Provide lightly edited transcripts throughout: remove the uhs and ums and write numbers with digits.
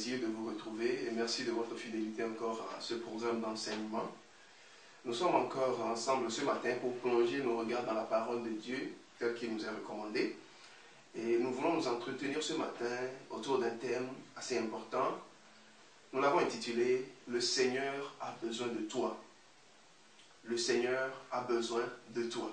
plaisir de vous retrouver et merci de votre fidélité encore à ce programme d'enseignement. Nous sommes encore ensemble ce matin pour plonger nos regards dans la parole de Dieu, telle qu'il nous est recommandée. Et nous voulons nous entretenir ce matin autour d'un thème assez important. Nous l'avons intitulé « Le Seigneur a besoin de toi ». Le Seigneur a besoin de toi.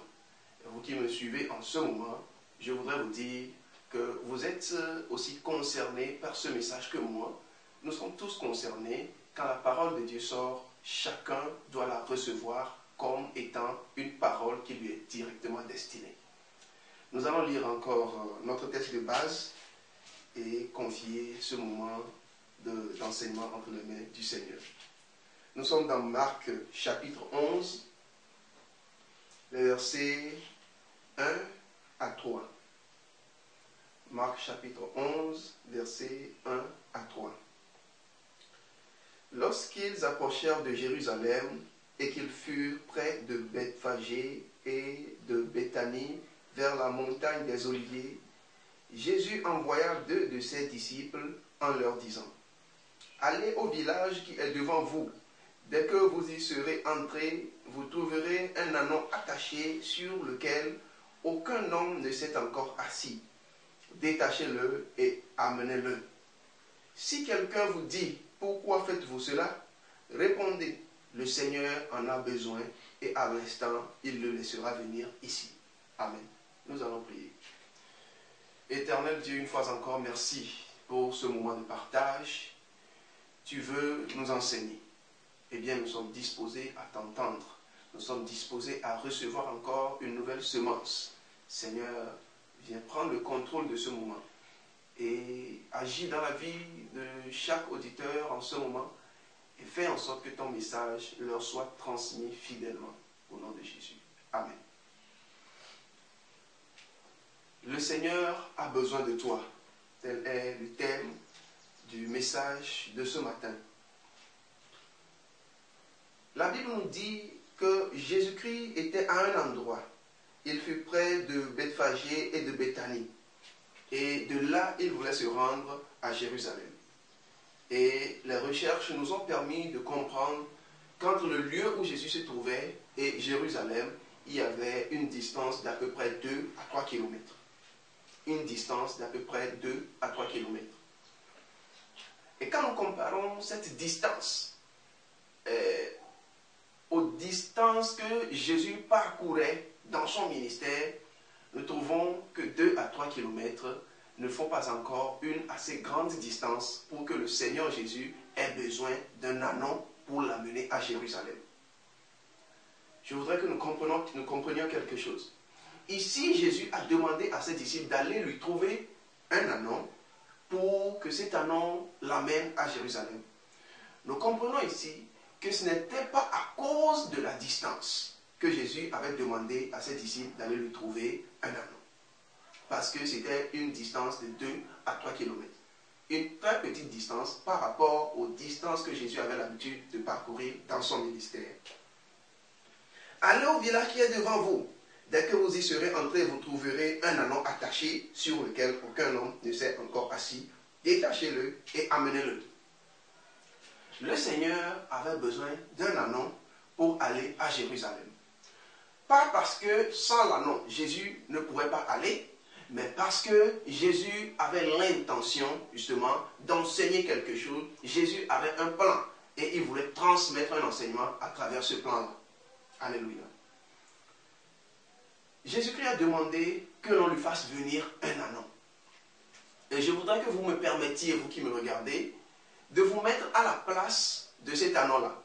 Et vous qui me suivez en ce moment, je voudrais vous dire que vous êtes aussi concernés par ce message que moi. Nous sommes tous concernés. Quand la parole de Dieu sort, chacun doit la recevoir comme étant une parole qui lui est directement destinée. Nous allons lire encore notre texte de base et confier ce moment d'enseignement entre les mains du Seigneur. Nous sommes dans Marc chapitre 11, les versets 1 à 3. Marc chapitre 11, versets 1 à 3. Lorsqu'ils approchèrent de Jérusalem et qu'ils furent près de Bethphagée et de Béthanie, vers la montagne des Oliviers, Jésus envoya 2 de ses disciples en leur disant : « Allez au village qui est devant vous. Dès que vous y serez entrés, vous trouverez un ânon attaché sur lequel aucun homme ne s'est encore assis. Détachez-le et amenez-le. Si quelqu'un vous dit : pourquoi faites-vous cela ? Répondez : le Seigneur en a besoin et à l'instant, il le laissera venir ici. Amen. Nous allons prier. Éternel Dieu, une fois encore, merci pour ce moment de partage. Tu veux nous enseigner. Eh bien, nous sommes disposés à t'entendre. Nous sommes disposés à recevoir encore une nouvelle semence. Seigneur, viens prendre le contrôle de ce moment et agis dans la vie de chaque auditeur en ce moment et fais en sorte que ton message leur soit transmis fidèlement. Au nom de Jésus. Amen. Le Seigneur a besoin de toi. Tel est le thème du message de ce matin. La Bible nous dit que Jésus-Christ était à un endroit. Il fut près de Bethphagée et de Béthanie. Et de là, il voulait se rendre à Jérusalem. Et les recherches nous ont permis de comprendre qu'entre le lieu où Jésus se trouvait et Jérusalem, il y avait une distance d'à peu près 2 à 3 kilomètres. Une distance d'à peu près 2 à 3 kilomètres. Et quand nous comparons cette distance aux distances que Jésus parcourait dans son ministère, nous trouvons que 2 à 3 kilomètres ne font pas encore une assez grande distance pour que le Seigneur Jésus ait besoin d'un ânon pour l'amener à Jérusalem. Je voudrais que nous comprenions quelque chose. Ici, Jésus a demandé à ses disciples d'aller lui trouver un ânon pour que cet ânon l'amène à Jérusalem. Nous comprenons ici que ce n'était pas à cause de la distance que Jésus avait demandé à ses disciples d'aller lui trouver un ânon. Parce que c'était une distance de 2 à 3 kilomètres. Une très petite distance par rapport aux distances que Jésus avait l'habitude de parcourir dans son ministère. Allez au village qui est devant vous. Dès que vous y serez entrés, vous trouverez un ânon attaché sur lequel aucun homme ne s'est encore assis. Détachez-le et amenez-le. Le Seigneur avait besoin d'un ânon pour aller à Jérusalem. Pas parce que sans l'ânon, Jésus ne pourrait pas aller, mais parce que Jésus avait l'intention, justement, d'enseigner quelque chose. Jésus avait un plan et il voulait transmettre un enseignement à travers ce plan-là. Alléluia. Jésus-Christ a demandé que l'on lui fasse venir un ânon. Et je voudrais que vous me permettiez, vous qui me regardez, de vous mettre à la place de cet ânon-là.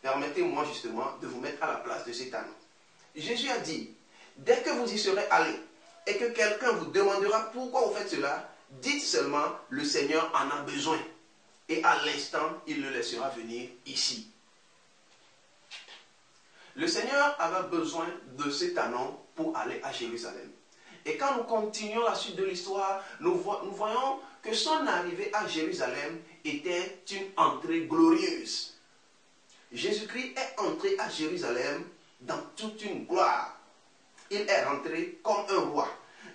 Permettez-moi justement de vous mettre à la place de cet ânon. Jésus a dit, dès que vous y serez allés et que quelqu'un vous demandera pourquoi vous faites cela, dites seulement, le Seigneur en a besoin. Et à l'instant, il le laissera venir ici. Le Seigneur avait besoin de cet ânon pour aller à Jérusalem. Et quand nous continuons la suite de l'histoire, nous voyons que son arrivée à Jérusalem était une entrée glorieuse. Jésus-Christ est entré à Jérusalem dans toute une gloire. Il est rentré comme un roi.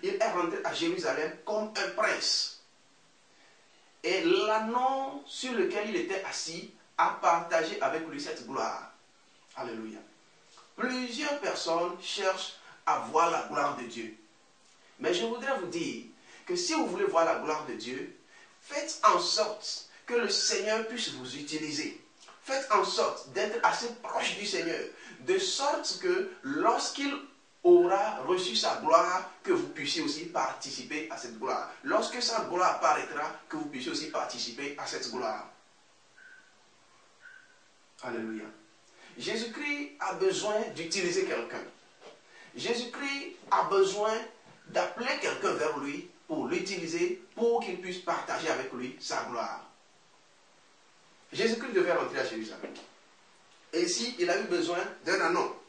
Il est rentré à Jérusalem comme un prince. Et l'anneau sur lequel il était assis a partagé avec lui cette gloire. Alléluia. Plusieurs personnes cherchent à voir la gloire de Dieu. Mais je voudrais vous dire que si vous voulez voir la gloire de Dieu, faites en sorte que le Seigneur puisse vous utiliser. Faites en sorte d'être assez proche du Seigneur, de sorte que lorsqu'il aura reçu sa gloire, que vous puissiez aussi participer à cette gloire. Lorsque sa gloire apparaîtra, que vous puissiez aussi participer à cette gloire. Alléluia. Jésus-Christ a besoin d'utiliser quelqu'un. Jésus-Christ a besoin d'appeler quelqu'un vers lui pour l'utiliser, pour qu'il puisse partager avec lui sa gloire. Jésus-Christ devait rentrer à Jérusalem. Et ici, il a eu besoin d'un anneau.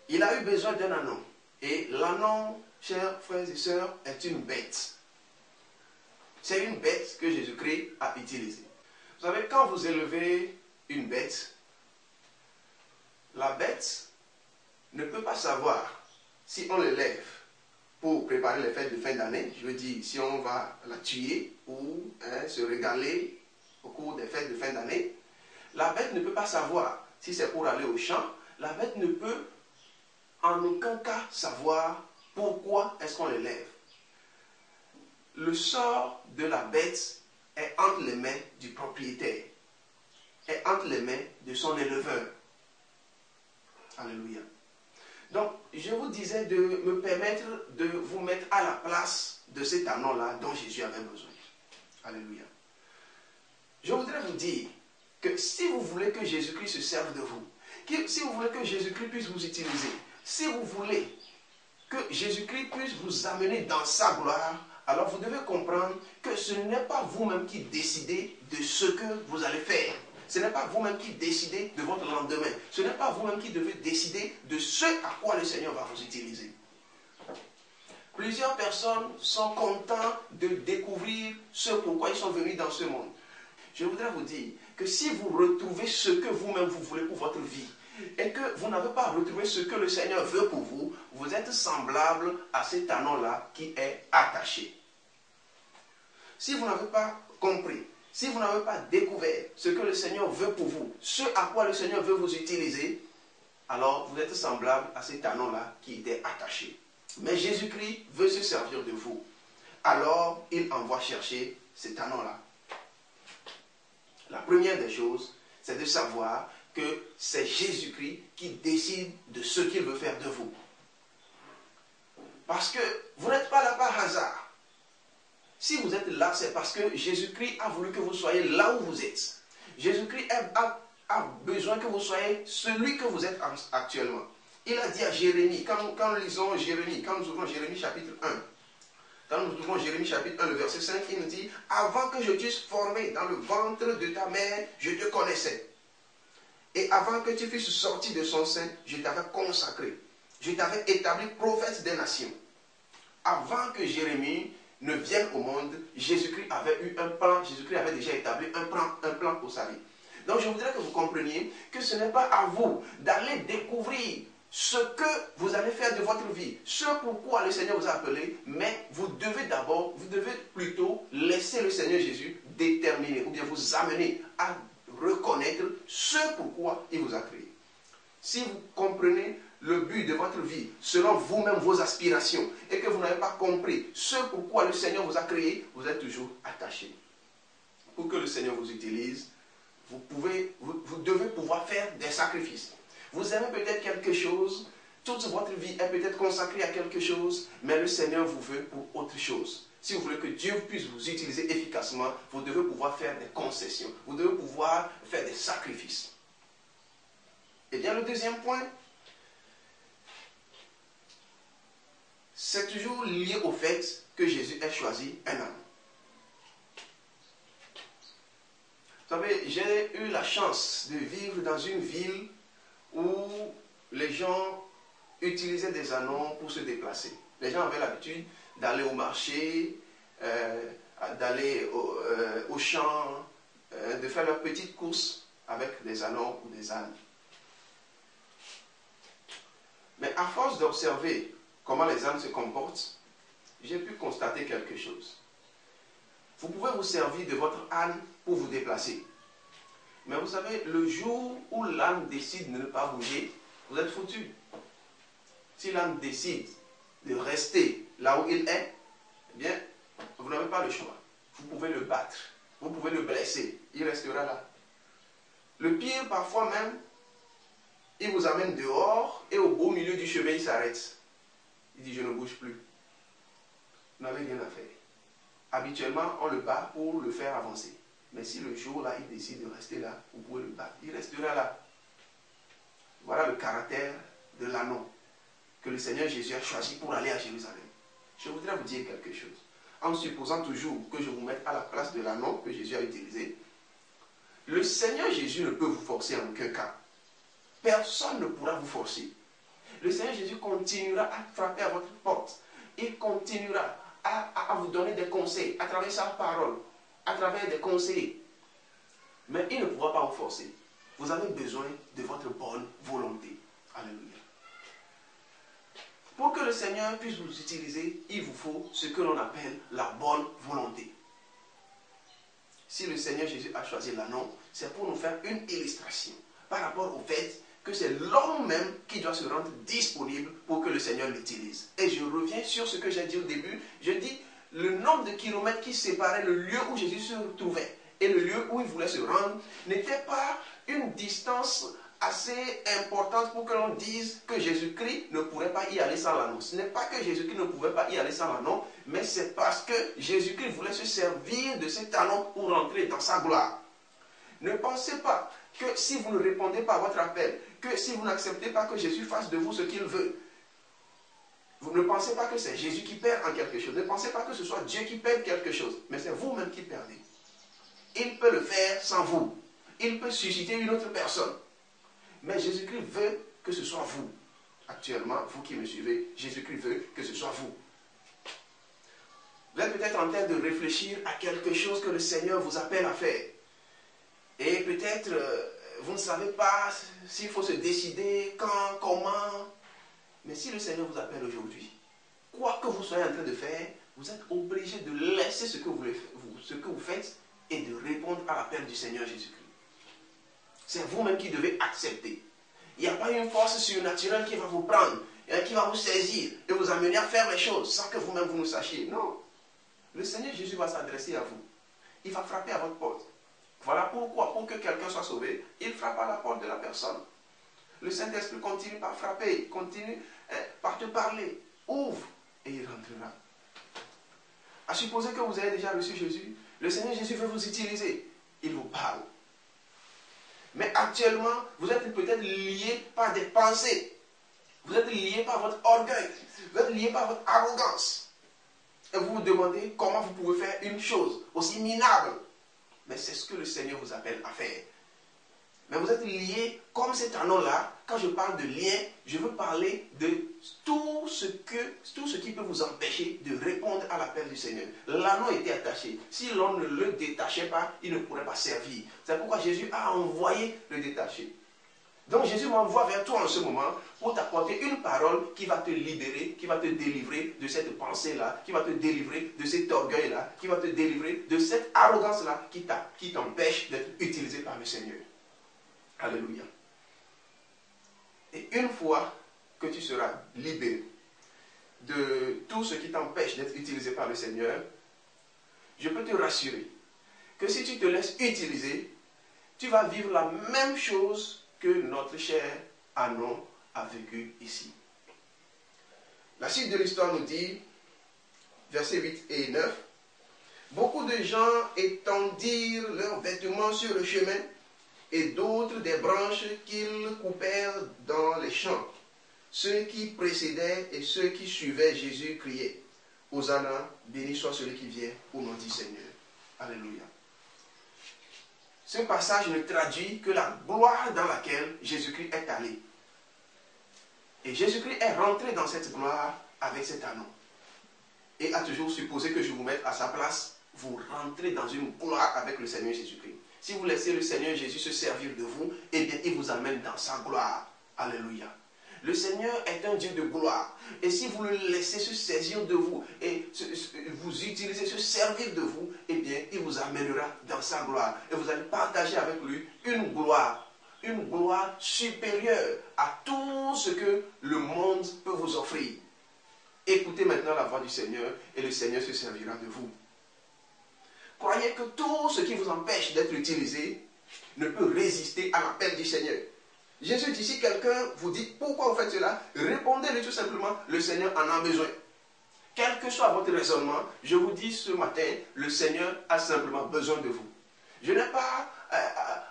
Il a eu besoin d'un anneau. Et l'anneau, chers frères et sœurs, est une bête. C'est une bête que Jésus-Christ a utilisée. Vous savez, quand vous élevez une bête, la bête ne peut pas savoir si on l'élève pour préparer les fêtes de fin d'année, je veux dire, si on va la tuer ou se régaler au cours des fêtes de fin d'année. La bête ne peut pas savoir si c'est pour aller au champ. La bête ne peut en aucun cas savoir pourquoi est-ce qu'on l'élève. Le sort de la bête est entre les mains du propriétaire, est entre les mains de son éleveur. Alléluia. Donc, je vous disais de me permettre de vous mettre à la place de cet anneau-là dont Jésus avait besoin. Alléluia. Je voudrais vous dire que si vous voulez que Jésus-Christ se serve de vous, si vous voulez que Jésus-Christ puisse vous utiliser, si vous voulez que Jésus-Christ puisse vous amener dans sa gloire, alors vous devez comprendre que ce n'est pas vous-même qui décidez de ce que vous allez faire. Ce n'est pas vous-même qui décidez de votre lendemain. Ce n'est pas vous-même qui devez décider de ce à quoi le Seigneur va vous utiliser. Plusieurs personnes sont contents de découvrir ce pourquoi ils sont venus dans ce monde. Je voudrais vous dire que si vous retrouvez ce que vous-même vous voulez pour votre vie, et que vous n'avez pas retrouvé ce que le Seigneur veut pour vous, vous êtes semblable à cet anneau-là qui est attaché. Si vous n'avez pas compris, si vous n'avez pas découvert ce que le Seigneur veut pour vous, ce à quoi le Seigneur veut vous utiliser, alors vous êtes semblable à cet anneau-là qui était attaché. Mais Jésus-Christ veut se servir de vous. Alors, il envoie chercher cet anneau-là. La première des choses, c'est de savoir que c'est Jésus-Christ qui décide de ce qu'il veut faire de vous. Parce que vous n'êtes pas là par hasard. Si vous êtes là, c'est parce que Jésus-Christ a voulu que vous soyez là où vous êtes. Jésus-Christ a besoin que vous soyez celui que vous êtes actuellement. Il a dit à Jérémie, quand nous lisons Jérémie, quand nous ouvrons Jérémie chapitre 1, quand nous ouvrons Jérémie chapitre 1, le verset 5, il nous dit « Avant que je t'eusse formé dans le ventre de ta mère, je te connaissais. Et avant que tu fusses sorti de son sein, je t'avais consacré. Je t'avais établi prophète des nations. » Avant que Jérémie ne vienne au monde, Jésus-Christ avait eu un plan, Jésus-Christ avait déjà établi un plan pour sa vie. Donc je voudrais que vous compreniez que ce n'est pas à vous d'aller découvrir ce que vous allez faire de votre vie, ce pourquoi le Seigneur vous a appelé, mais vous devez plutôt laisser le Seigneur Jésus déterminer ou bien vous amener à reconnaître ce pourquoi il vous a créé. Si vous comprenez le but de votre vie selon vous-même vos aspirations et que vous n'avez pas compris ce pourquoi le Seigneur vous a créé, vous êtes toujours attaché. Pour que le Seigneur vous utilise, vous devez pouvoir faire des sacrifices. Vous aimez peut-être quelque chose, toute votre vie est peut-être consacrée à quelque chose, mais le Seigneur vous veut pour autre chose. Si vous voulez que Dieu puisse vous utiliser efficacement, vous devez pouvoir faire des concessions. Vous devez pouvoir faire des sacrifices. Et bien le deuxième point, c'est toujours lié au fait que Jésus ait choisi un homme. Vous savez, j'ai eu la chance de vivre dans une ville où les gens utilisaient des anneaux pour se déplacer. Les gens avaient l'habitude d'aller au marché, d'aller au champ, de faire leurs petites courses avec des anneaux ou des ânes. Mais à force d'observer comment les ânes se comportent, j'ai pu constater quelque chose. Vous pouvez vous servir de votre âne pour vous déplacer. Mais vous savez, le jour où l'âne décide de ne pas bouger, vous êtes foutu. Si l'âne décide de rester là où il est, eh bien, vous n'avez pas le choix. Vous pouvez le battre, vous pouvez le blesser, il restera là. Le pire, parfois même, il vous amène dehors et au beau milieu du chemin, il s'arrête. Il dit, je ne bouge plus. Vous n'avez rien à faire. Habituellement, on le bat pour le faire avancer. Mais si le jour-là, il décide de rester là, vous pouvez le battre. Il restera là. Voilà le caractère de l'anneau que le Seigneur Jésus a choisi pour aller à Jérusalem. Je voudrais vous dire quelque chose. En supposant toujours que je vous mette à la place de l'anneau que Jésus a utilisé, le Seigneur Jésus ne peut vous forcer en aucun cas. Personne ne pourra vous forcer. Le Seigneur Jésus continuera à frapper à votre porte. Il continuera à vous donner des conseils à travers sa parole, à travers des conseillers. Mais il ne pourra pas vous forcer. Vous avez besoin de votre bonne volonté. Alléluia. Pour que le Seigneur puisse vous utiliser, il vous faut ce que l'on appelle la bonne volonté. Si le Seigneur Jésus a choisi l'anneau, c'est pour nous faire une illustration par rapport au fait que c'est l'homme même qui doit se rendre disponible pour que le Seigneur l'utilise. Et je reviens sur ce que j'ai dit au début. Je dis le nombre de kilomètres qui séparaient le lieu où Jésus se trouvait et le lieu où il voulait se rendre n'était pas une distance assez importante pour que l'on dise que Jésus-Christ ne pourrait pas y aller sans l'anneau. Ce n'est pas que Jésus-Christ ne pouvait pas y aller sans l'anneau, mais c'est parce que Jésus-Christ voulait se servir de cet anneau pour rentrer dans sa gloire. Ne pensez pas que si vous ne répondez pas à votre appel, que si vous n'acceptez pas que Jésus fasse de vous ce qu'il veut, vous ne pensez pas que c'est Jésus qui perd en quelque chose. Ne pensez pas que ce soit Dieu qui perd quelque chose, mais c'est vous-même qui perdez. Il peut le faire sans vous. Il peut susciter une autre personne. Mais Jésus-Christ veut que ce soit vous. Actuellement, vous qui me suivez, Jésus-Christ veut que ce soit vous. Vous êtes peut-être en train de réfléchir à quelque chose que le Seigneur vous appelle à faire. Et peut-être, vous ne savez pas s'il faut se décider, quand, comment. Mais si le Seigneur vous appelle aujourd'hui, quoi que vous soyez en train de faire, vous êtes obligé de laisser ce que vous faites et de répondre à l'appel du Seigneur Jésus-Christ. C'est vous-même qui devez accepter. Il n'y a pas une force surnaturelle qui va vous prendre, qui va vous saisir et vous amener à faire les choses sans que vous-même vous ne sachiez. Non. Le Seigneur Jésus va s'adresser à vous. Il va frapper à votre porte. Voilà pourquoi, pour que quelqu'un soit sauvé, il frappe à la porte de la personne. Le Saint-Esprit continue par frapper, continue par te parler. Ouvre et il rentrera. À supposer que vous avez déjà reçu Jésus, le Seigneur Jésus veut vous utiliser. Il vous parle. Mais actuellement, vous êtes peut-être lié par des pensées. Vous êtes lié par votre orgueil. Vous êtes lié par votre arrogance. Et vous vous demandez comment vous pouvez faire une chose aussi minable. Mais c'est ce que le Seigneur vous appelle à faire. Mais vous êtes lié comme cet anneau-là. Quand je parle de lien, je veux parler de tout ce qui peut vous empêcher de répondre à l'appel du Seigneur. L'anneau était attaché. Si l'on ne le détachait pas, il ne pourrait pas servir. C'est pourquoi Jésus a envoyé le détacher. Donc Jésus m'envoie vers toi en ce moment pour t'apporter une parole qui va te libérer, qui va te délivrer de cette pensée-là, qui va te délivrer de cet orgueil-là, qui va te délivrer de cette arrogance-là qui t'empêche d'être utilisé par le Seigneur. Alléluia. Et une fois que tu seras libéré de tout ce qui t'empêche d'être utilisé par le Seigneur, je peux te rassurer que si tu te laisses utiliser, tu vas vivre la même chose que notre cher Anon a vécu ici. La suite de l'histoire nous dit, versets 8 et 9, « Beaucoup de gens étendirent leurs vêtements sur le chemin, et d'autres des branches qu'ils coupèrent dans les champs. Ceux qui précédaient et ceux qui suivaient Jésus criaient, « Hosanna, béni soit celui qui vient au nom du Seigneur. » Alléluia. Ce passage ne traduit que la gloire dans laquelle Jésus-Christ est allé. Et Jésus-Christ est rentré dans cette gloire avec cet anneau. Et a toujours supposé que je vous mette à sa place, vous rentrez dans une gloire avec le Seigneur Jésus-Christ. Si vous laissez le Seigneur Jésus se servir de vous, eh bien, il vous amène dans sa gloire. Alléluia. Le Seigneur est un Dieu de gloire. Et si vous le laissez se saisir de vous et vous utiliser, se servir de vous, eh bien, il vous amènera dans sa gloire. Et vous allez partager avec lui une gloire supérieure à tout ce que le monde peut vous offrir. Écoutez maintenant la voix du Seigneur et le Seigneur se servira de vous. Croyez que tout ce qui vous empêche d'être utilisé ne peut résister à l'appel du Seigneur. Jésus dit, si quelqu'un vous dit pourquoi vous faites cela, répondez-lui tout simplement, le Seigneur en a besoin. Quel que soit votre raisonnement, je vous dis ce matin, le Seigneur a simplement besoin de vous. Je n'ai pas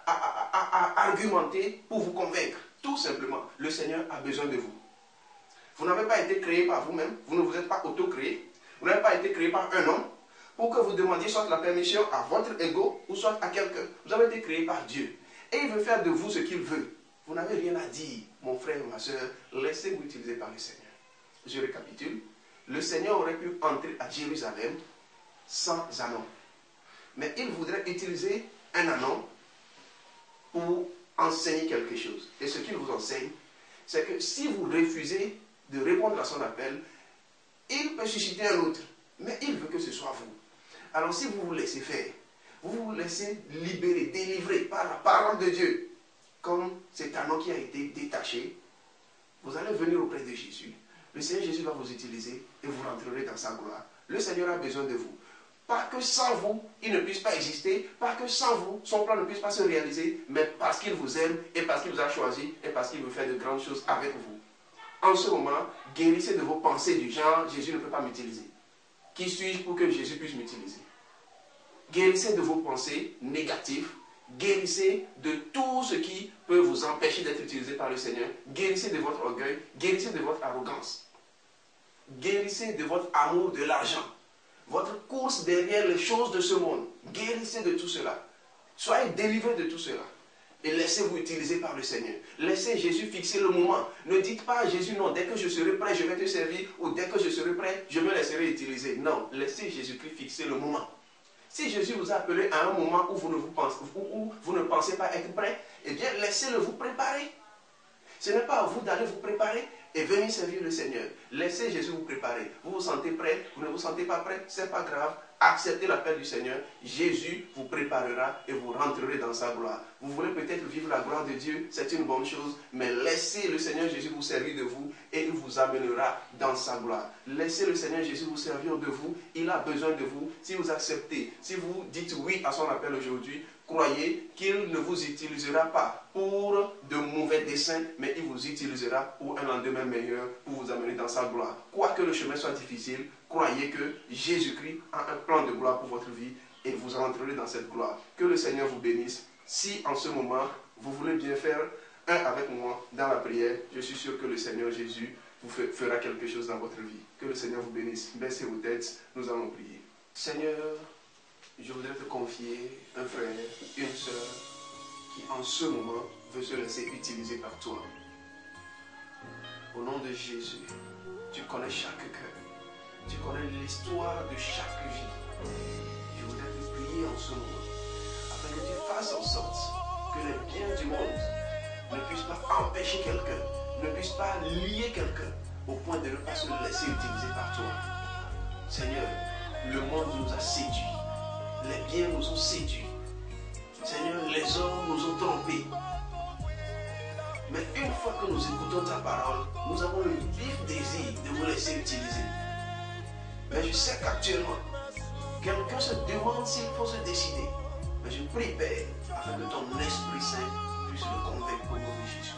à argumenter pour vous convaincre. Tout simplement, le Seigneur a besoin de vous. Vous n'avez pas été créé par vous-même, vous ne vous êtes pas auto-créé, vous n'avez pas été créé par un homme pour que vous demandiez soit la permission à votre ego ou soit à quelqu'un. Vous avez été créé par Dieu et il veut faire de vous ce qu'il veut. Vous n'avez rien à dire, mon frère et ma soeur, laissez-vous utiliser par le Seigneur. Je récapitule. Le Seigneur aurait pu entrer à Jérusalem sans anon. Mais il voudrait utiliser un anon pour enseigner quelque chose. Et ce qu'il vous enseigne, c'est que si vous refusez de répondre à son appel, il peut susciter un autre. Mais il veut que ce soit vous. Alors si vous vous laissez faire, vous vous laissez libérer, délivrer par la parole de Dieu, comme cet anneau qui a été détaché, vous allez venir auprès de Jésus. Le Seigneur Jésus va vous utiliser et vous rentrerez dans sa gloire. Le Seigneur a besoin de vous. Pas que sans vous, il ne puisse pas exister, pas que sans vous, son plan ne puisse pas se réaliser, mais parce qu'il vous aime et parce qu'il vous a choisi et parce qu'il veut faire de grandes choses avec vous. En ce moment, guérissez de vos pensées du genre, Jésus ne peut pas m'utiliser. Qui suis-je pour que Jésus puisse m'utiliser? Guérissez de vos pensées négatives, guérissez de tout ce qui peut vous empêcher d'être utilisé par le Seigneur, guérissez de votre orgueil, guérissez de votre arrogance, guérissez de votre amour de l'argent, votre course derrière les choses de ce monde, guérissez de tout cela, soyez délivrés de tout cela. Et laissez-vous utiliser par le Seigneur. Laissez Jésus fixer le moment. Ne dites pas à Jésus, non, dès que je serai prêt, je vais te servir. Ou dès que je serai prêt, je me laisserai utiliser. Non, laissez Jésus-Christ fixer le moment. Si Jésus vous a appelé à un moment où vous ne pensez pas être prêt, eh bien, laissez-le vous préparer. Ce n'est pas à vous d'aller vous préparer et venir servir le Seigneur. Laissez Jésus vous préparer. Vous vous sentez prêt, vous ne vous sentez pas prêt, ce n'est pas grave. Acceptez l'appel du Seigneur. Jésus vous préparera et vous rentrerez dans sa gloire. Vous voulez peut-être vivre la gloire de Dieu, c'est une bonne chose, mais laissez le Seigneur Jésus vous servir de vous et il vous amènera dans sa gloire. Laissez le Seigneur Jésus vous servir de vous, il a besoin de vous. Si vous acceptez, si vous dites oui à son appel aujourd'hui, croyez qu'il ne vous utilisera pas pour de mauvais desseins, mais il vous utilisera pour un lendemain meilleur, pour vous amener dans sa gloire. Quoique le chemin soit difficile, croyez que Jésus-Christ a un plan de gloire pour votre vie et vous rentrerez dans cette gloire. Que le Seigneur vous bénisse. Si en ce moment, vous voulez bien faire un avec moi dans la prière, je suis sûr que le Seigneur Jésus vous fera quelque chose dans votre vie. Que le Seigneur vous bénisse. Baissez vos têtes, nous allons prier. Seigneur, je voudrais te confier un frère, une sœur qui en ce moment veut se laisser utiliser par toi. Au nom de Jésus, tu connais chaque cœur. Tu connais l'histoire de chaque vie. Je voudrais te prier en ce moment, afin que tu fasses en sorte que les biens du monde ne puissent pas empêcher quelqu'un, ne puissent pas lier quelqu'un, au point de ne pas se laisser utiliser par toi. Seigneur, le monde nous a séduits, les biens nous ont séduits. Seigneur, les hommes nous ont trompés. Mais une fois que nous écoutons ta parole, nous avons le vif désir de vous laisser utiliser. Mais je sais qu'actuellement, quelqu'un se demande s'il faut se décider. Mais je prie, Père, afin que ton Esprit Saint puisse le convaincre au nom de Jésus.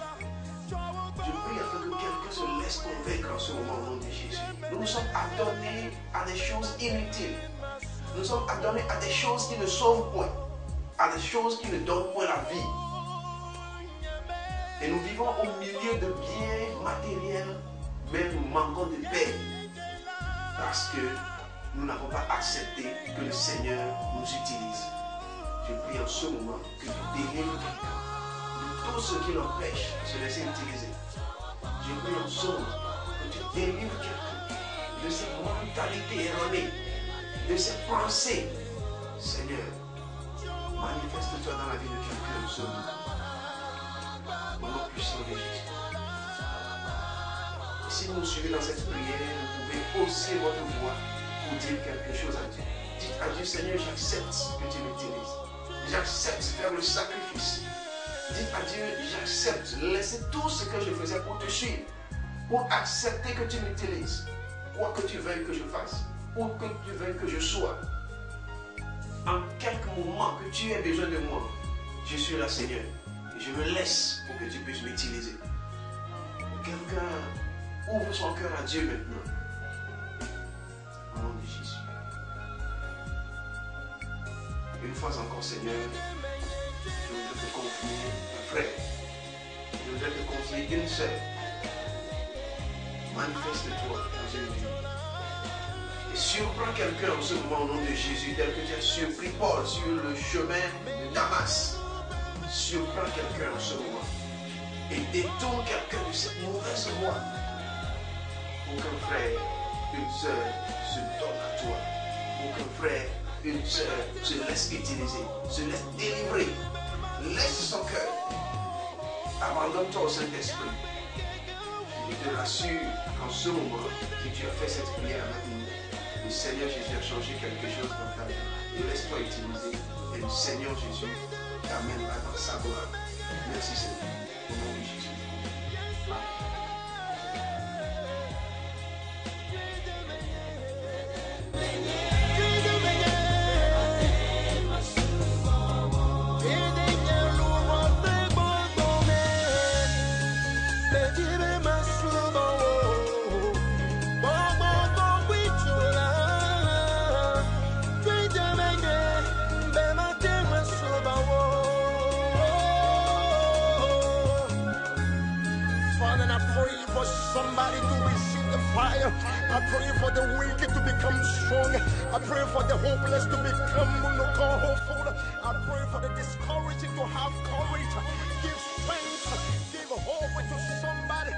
Je prie afin que quelqu'un se laisse convaincre en ce moment au nom de Jésus. Nous nous sommes adonnés à des choses inutiles. Nous sommes adonnés à des choses qui ne sauvent point, à des choses qui ne donnent point la vie. Et nous vivons au milieu de biens matériels, mais nous manquons de paix. Parce que nous n'avons pas accepté que le Seigneur nous utilise. Je prie en ce moment que tu délivres quelqu'un de tout ce qui l'empêche de se laisser utiliser. Je prie en ce moment que tu délivres quelqu'un de cette mentalité erronée, de cette pensée. Seigneur, manifeste-toi dans la vie de quelqu'un en ce moment. Au nom puissant de Jésus. si vous suivez dans cette prière, vous pouvez hausser votre voix pour dire quelque chose à Dieu. Dites à Dieu, Seigneur, j'accepte que tu m'utilises. J'accepte faire le sacrifice. Dites à Dieu, j'accepte laisser tout ce que je faisais pour te suivre, pour accepter que tu m'utilises. Quoi que tu veuilles que je fasse, où que tu veuilles que je sois. En quelques moments que tu aies besoin de moi, je suis là, Seigneur. Et je me laisse pour que tu puisses m'utiliser. Quelqu'un ouvre son cœur à Dieu maintenant. Au nom de Jésus. Une fois encore, Seigneur, je voudrais te confier un frère. Je voudrais te confier une sœur. Manifeste-toi dans une vie. Et surprends quelqu'un en ce moment au nom de Jésus, tel que tu as surpris Paul sur le chemin de Damas. Surprends quelqu'un en ce moment. Et détourne quelqu'un de cette mauvaise voie. Pour qu'un frère, une sœur se donne à toi. Pour qu'un frère, une sœur se laisse utiliser, se laisse délivrer. Laisse son cœur. Abandonne-toi au Saint-Esprit. Je te rassure qu'en ce moment, si tu as fait cette prière avec nous, le Seigneur Jésus a changé quelque chose dans ta vie. Et laisse-toi utiliser. Et le Seigneur Jésus t'amène dans sa gloire. Merci Seigneur. Au nom de Jésus. Somebody to receive the fire. I pray for the weak to become strong. I pray for the hopeless to become hopeful. I pray for the discouraged to have courage. Give strength, give hope to somebody.